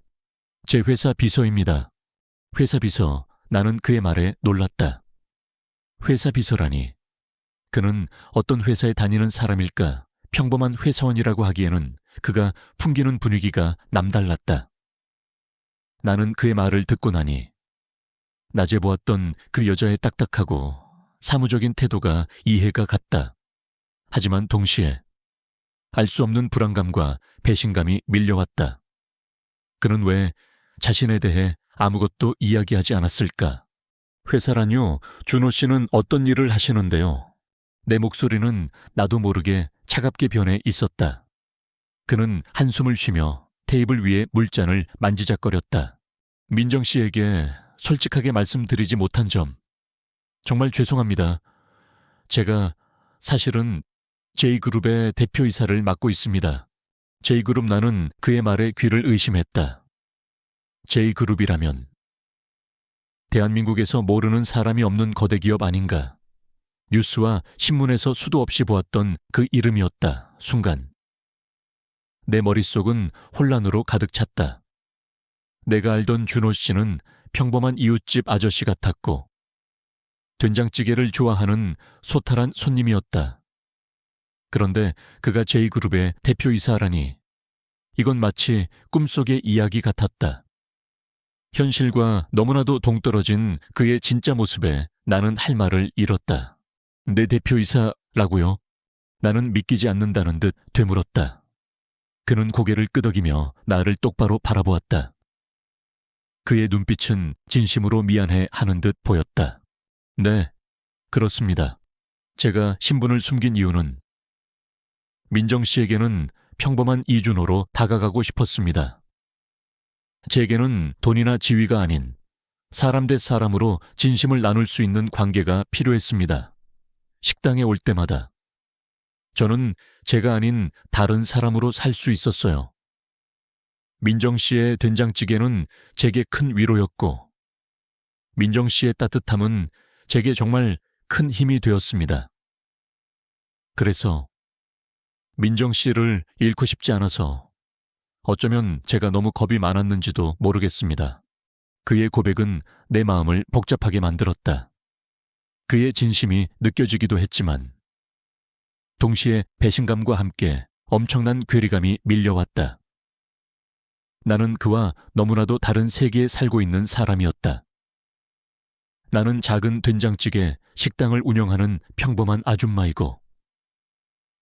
제 회사 비서입니다. 회사 비서, 나는 그의 말에 놀랐다. 회사 비서라니. 그는 어떤 회사에 다니는 사람일까? 평범한 회사원이라고 하기에는 그가 풍기는 분위기가 남달랐다. 나는 그의 말을 듣고 나니 낮에 보았던 그 여자의 딱딱하고 사무적인 태도가 이해가 갔다. 하지만 동시에 알 수 없는 불안감과 배신감이 밀려왔다. 그는 왜 자신에 대해 아무것도 이야기하지 않았을까? 회사라뇨? 준호 씨는 어떤 일을 하시는데요? 내 목소리는 나도 모르게 차갑게 변해 있었다. 그는 한숨을 쉬며 테이블 위에 물잔을 만지작거렸다. 민정 씨에게 솔직하게 말씀드리지 못한 점 정말 죄송합니다. 제가 사실은 J그룹의 대표이사를 맡고 있습니다. J그룹. 나는 그의 말에 귀를 의심했다. J그룹이라면 대한민국에서 모르는 사람이 없는 거대 기업 아닌가. 뉴스와 신문에서 수도 없이 보았던 그 이름이었다. 순간 내 머릿속은 혼란으로 가득 찼다. 내가 알던 준호 씨는 평범한 이웃집 아저씨 같았고 된장찌개를 좋아하는 소탈한 손님이었다. 그런데 그가 J그룹의 대표이사라니 이건 마치 꿈속의 이야기 같았다. 현실과 너무나도 동떨어진 그의 진짜 모습에 나는 할 말을 잃었다. 내 대표이사라고요? 나는 믿기지 않는다는 듯 되물었다. 그는 고개를 끄덕이며 나를 똑바로 바라보았다. 그의 눈빛은 진심으로 미안해 하는 듯 보였다. 네, 그렇습니다. 제가 신분을 숨긴 이유는 민정 씨에게는 평범한 이준호로 다가가고 싶었습니다. 제게는 돈이나 지위가 아닌 사람 대 사람으로 진심을 나눌 수 있는 관계가 필요했습니다. 식당에 올 때마다 저는 제가 아닌 다른 사람으로 살 수 있었어요. 민정 씨의 된장찌개는 제게 큰 위로였고 민정 씨의 따뜻함은 제게 정말 큰 힘이 되었습니다. 그래서 민정 씨를 잃고 싶지 않아서 어쩌면 제가 너무 겁이 많았는지도 모르겠습니다. 그의 고백은 내 마음을 복잡하게 만들었다. 그의 진심이 느껴지기도 했지만 동시에 배신감과 함께 엄청난 괴리감이 밀려왔다. 나는 그와 너무나도 다른 세계에 살고 있는 사람이었다. 나는 작은 된장찌개 식당을 운영하는 평범한 아줌마이고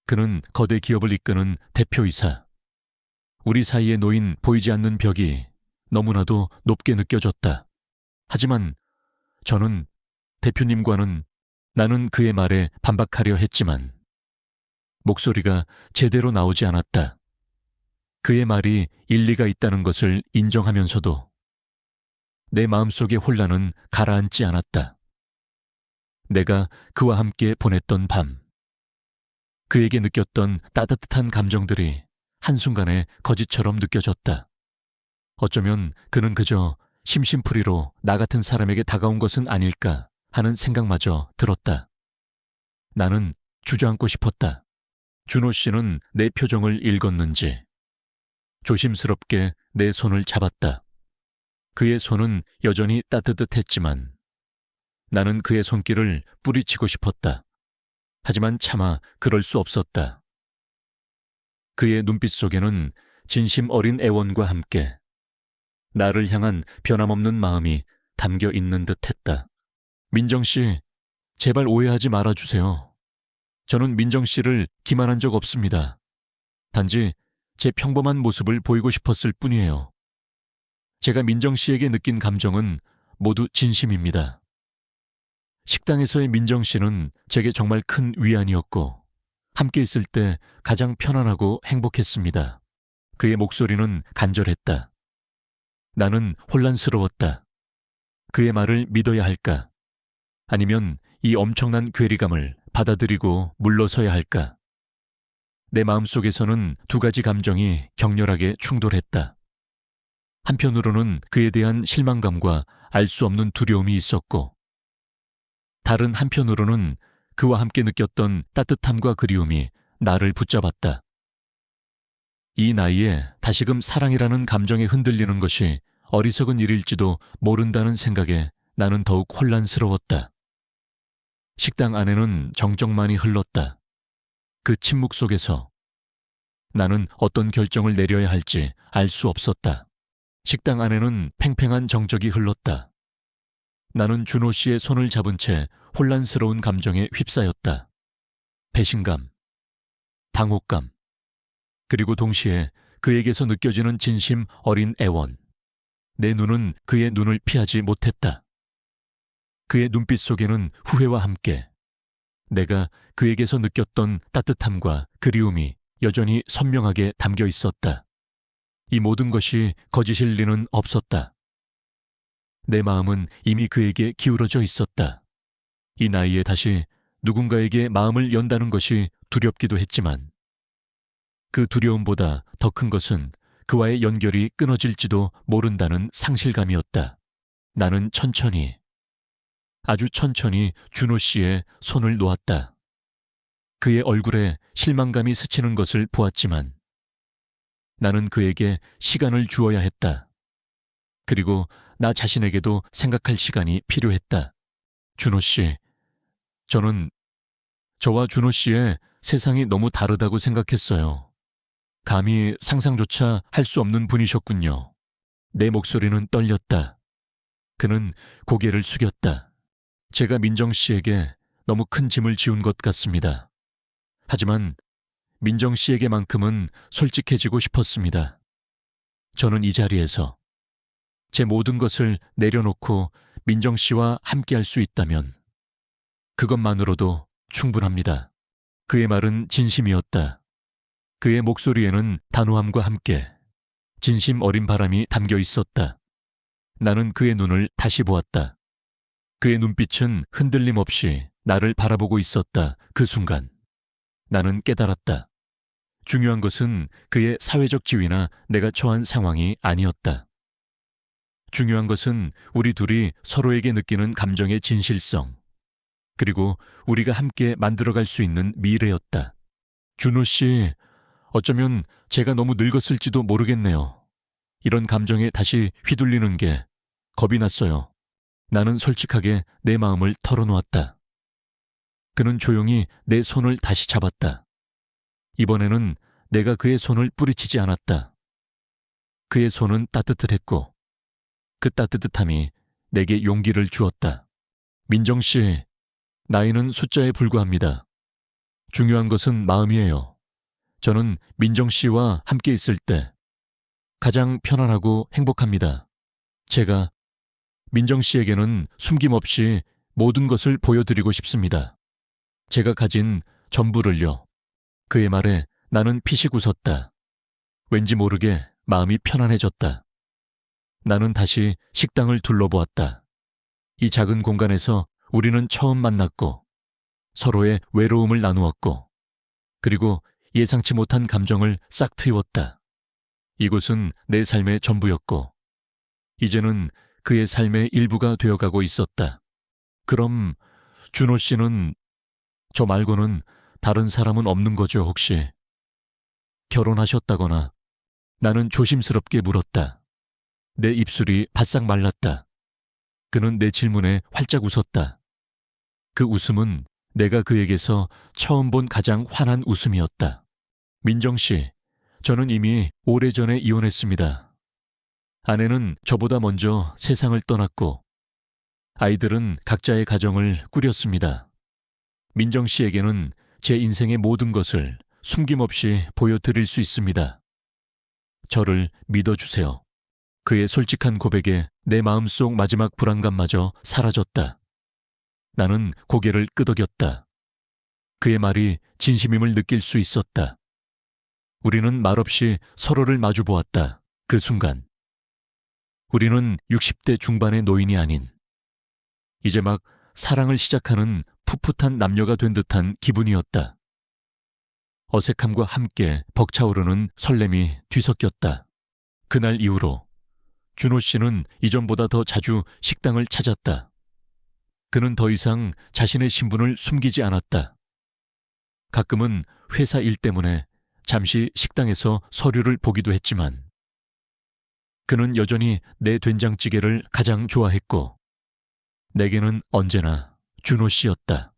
그는 거대 기업을 이끄는 대표이사. 우리 사이에 놓인 보이지 않는 벽이 너무나도 높게 느껴졌다. 하지만 저는 대표님과는 나는 그의 말에 반박하려 했지만 목소리가 제대로 나오지 않았다. 그의 말이 일리가 있다는 것을 인정하면서도 내 마음속의 혼란은 가라앉지 않았다. 내가 그와 함께 보냈던 밤, 그에게 느꼈던 따뜻한 감정들이 한순간에 거짓처럼 느껴졌다. 어쩌면 그는 그저 심심풀이로 나 같은 사람에게 다가온 것은 아닐까 하는 생각마저 들었다. 나는 주저앉고 싶었다. 준호 씨는 내 표정을 읽었는지 조심스럽게 내 손을 잡았다. 그의 손은 여전히 따뜻했지만 나는 그의 손길을 뿌리치고 싶었다. 하지만 차마 그럴 수 없었다. 그의 눈빛 속에는 진심 어린 애원과 함께 나를 향한 변함없는 마음이 담겨 있는 듯 했다. 민정 씨, 제발 오해하지 말아주세요. 저는 민정 씨를 기만한 적 없습니다. 단지 제 평범한 모습을 보이고 싶었을 뿐이에요. 제가 민정 씨에게 느낀 감정은 모두 진심입니다. 식당에서의 민정 씨는 제게 정말 큰 위안이었고 함께 있을 때 가장 편안하고 행복했습니다. 그의 목소리는 간절했다. 나는 혼란스러웠다. 그의 말을 믿어야 할까? 아니면 이 엄청난 괴리감을 받아들이고 물러서야 할까? 내 마음속에서는 두 가지 감정이 격렬하게 충돌했다. 한편으로는 그에 대한 실망감과 알 수 없는 두려움이 있었고, 다른 한편으로는 그와 함께 느꼈던 따뜻함과 그리움이 나를 붙잡았다. 이 나이에 다시금 사랑이라는 감정에 흔들리는 것이 어리석은 일일지도 모른다는 생각에 나는 더욱 혼란스러웠다. 식당 안에는 정적만이 흘렀다. 그 침묵 속에서 나는 어떤 결정을 내려야 할지 알 수 없었다. 식당 안에는 팽팽한 정적이 흘렀다. 나는 준호 씨의 손을 잡은 채 혼란스러운 감정에 휩싸였다. 배신감, 당혹감, 그리고 동시에 그에게서 느껴지는 진심 어린 애원. 내 눈은 그의 눈을 피하지 못했다. 그의 눈빛 속에는 후회와 함께 내가 그에게서 느꼈던 따뜻함과 그리움이 여전히 선명하게 담겨 있었다. 이 모든 것이 거짓일 리는 없었다. 내 마음은 이미 그에게 기울어져 있었다. 이 나이에 다시 누군가에게 마음을 연다는 것이 두렵기도 했지만 그 두려움보다 더 큰 것은 그와의 연결이 끊어질지도 모른다는 상실감이었다. 나는 천천히, 아주 천천히 준호 씨의 손을 놓았다. 그의 얼굴에 실망감이 스치는 것을 보았지만 나는 그에게 시간을 주어야 했다. 그리고 나 자신에게도 생각할 시간이 필요했다. 준호 씨, 저는 저와 준호 씨의 세상이 너무 다르다고 생각했어요. 감히 상상조차 할 수 없는 분이셨군요. 내 목소리는 떨렸다. 그는 고개를 숙였다. 제가 민정 씨에게 너무 큰 짐을 지운 것 같습니다. 하지만 민정 씨에게만큼은 솔직해지고 싶었습니다. 저는 이 자리에서 제 모든 것을 내려놓고 민정 씨와 함께할 수 있다면 그것만으로도 충분합니다. 그의 말은 진심이었다. 그의 목소리에는 단호함과 함께 진심 어린 바람이 담겨 있었다. 나는 그의 눈을 다시 보았다. 그의 눈빛은 흔들림 없이 나를 바라보고 있었다. 그 순간 나는 깨달았다. 중요한 것은 그의 사회적 지위나 내가 처한 상황이 아니었다. 중요한 것은 우리 둘이 서로에게 느끼는 감정의 진실성, 그리고 우리가 함께 만들어갈 수 있는 미래였다. 준호 씨, 어쩌면 제가 너무 늙었을지도 모르겠네요. 이런 감정에 다시 휘둘리는 게 겁이 났어요. 나는 솔직하게 내 마음을 털어놓았다. 그는 조용히 내 손을 다시 잡았다. 이번에는 내가 그의 손을 뿌리치지 않았다. 그의 손은 따뜻했고 그 따뜻함이 내게 용기를 주었다. 민정 씨, 나이는 숫자에 불과합니다. 중요한 것은 마음이에요. 저는 민정 씨와 함께 있을 때 가장 편안하고 행복합니다. 제가 민정 씨에게는 숨김없이 모든 것을 보여드리고 싶습니다. 제가 가진 전부를요. 그의 말에 나는 피식 웃었다. 왠지 모르게 마음이 편안해졌다. 나는 다시 식당을 둘러보았다. 이 작은 공간에서 우리는 처음 만났고 서로의 외로움을 나누었고 그리고 예상치 못한 감정을 싹 트이웠다. 이곳은 내 삶의 전부였고 이제는 그의 삶의 일부가 되어가고 있었다. 그럼 준호 씨는 저 말고는 다른 사람은 없는 거죠, 혹시? 결혼하셨다거나 나는 조심스럽게 물었다. 내 입술이 바싹 말랐다. 그는 내 질문에 활짝 웃었다. 그 웃음은 내가 그에게서 처음 본 가장 환한 웃음이었다. 민정 씨, 저는 이미 오래전에 이혼했습니다. 아내는 저보다 먼저 세상을 떠났고 아이들은 각자의 가정을 꾸렸습니다. 민정 씨에게는 제 인생의 모든 것을 숨김없이 보여드릴 수 있습니다. 저를 믿어주세요. 그의 솔직한 고백에 내 마음속 마지막 불안감마저 사라졌다. 나는 고개를 끄덕였다. 그의 말이 진심임을 느낄 수 있었다. 우리는 말없이 서로를 마주보았다. 그 순간. 우리는 60대 중반의 노인이 아닌 이제 막 사랑을 시작하는 풋풋한 남녀가 된 듯한 기분이었다. 어색함과 함께 벅차오르는 설렘이 뒤섞였다. 그날 이후로 준호 씨는 이전보다 더 자주 식당을 찾았다. 그는 더 이상 자신의 신분을 숨기지 않았다. 가끔은 회사 일 때문에 잠시 식당에서 서류를 보기도 했지만 그는 여전히 내 된장찌개를 가장 좋아했고 내게는 언제나 준호 씨였다.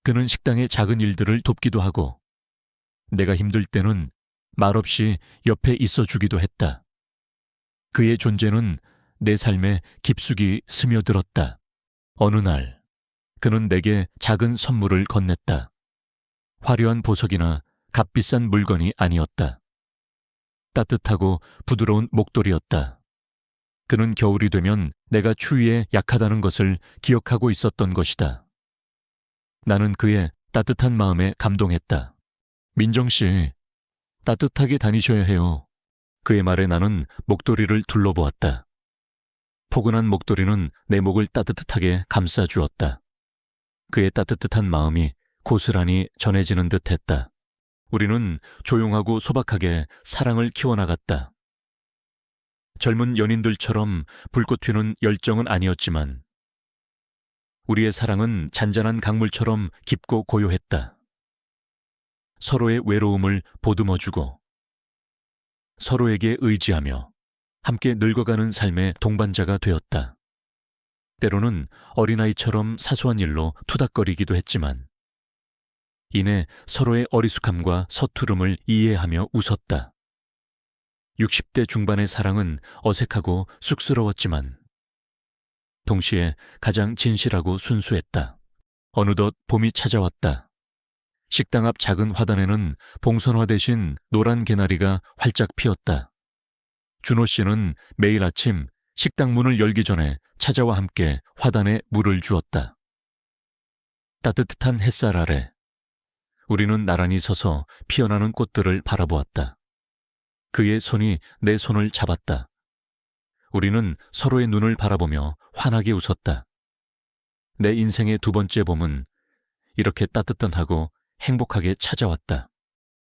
그는 식당의 작은 일들을 돕기도 하고 내가 힘들 때는 말없이 옆에 있어주기도 했다. 그의 존재는 내 삶에 깊숙이 스며들었다. 어느 날 그는 내게 작은 선물을 건넸다. 화려한 보석이나 값비싼 물건이 아니었다. 따뜻하고 부드러운 목도리였다. 그는 겨울이 되면 내가 추위에 약하다는 것을 기억하고 있었던 것이다. 나는 그의 따뜻한 마음에 감동했다. 민정 씨, 따뜻하게 다니셔야 해요. 그의 말에 나는 목도리를 둘러보았다. 포근한 목도리는 내 목을 따뜻하게 감싸주었다. 그의 따뜻한 마음이 고스란히 전해지는 듯했다. 우리는 조용하고 소박하게 사랑을 키워나갔다. 젊은 연인들처럼 불꽃 튀는 열정은 아니었지만 우리의 사랑은 잔잔한 강물처럼 깊고 고요했다. 서로의 외로움을 보듬어주고 서로에게 의지하며 함께 늙어가는 삶의 동반자가 되었다. 때로는 어린아이처럼 사소한 일로 투닥거리기도 했지만 이내 서로의 어리숙함과 서투름을 이해하며 웃었다. 60대 중반의 사랑은 어색하고 쑥스러웠지만 동시에 가장 진실하고 순수했다. 어느덧 봄이 찾아왔다. 식당 앞 작은 화단에는 봉선화 대신 노란 개나리가 활짝 피었다. 준호 씨는 매일 아침 식당 문을 열기 전에 찾아와 함께 화단에 물을 주었다. 따뜻한 햇살 아래 우리는 나란히 서서 피어나는 꽃들을 바라보았다. 그의 손이 내 손을 잡았다. 우리는 서로의 눈을 바라보며 환하게 웃었다. 내 인생의 두 번째 봄은 이렇게 따뜻하고 행복하게 찾아왔다.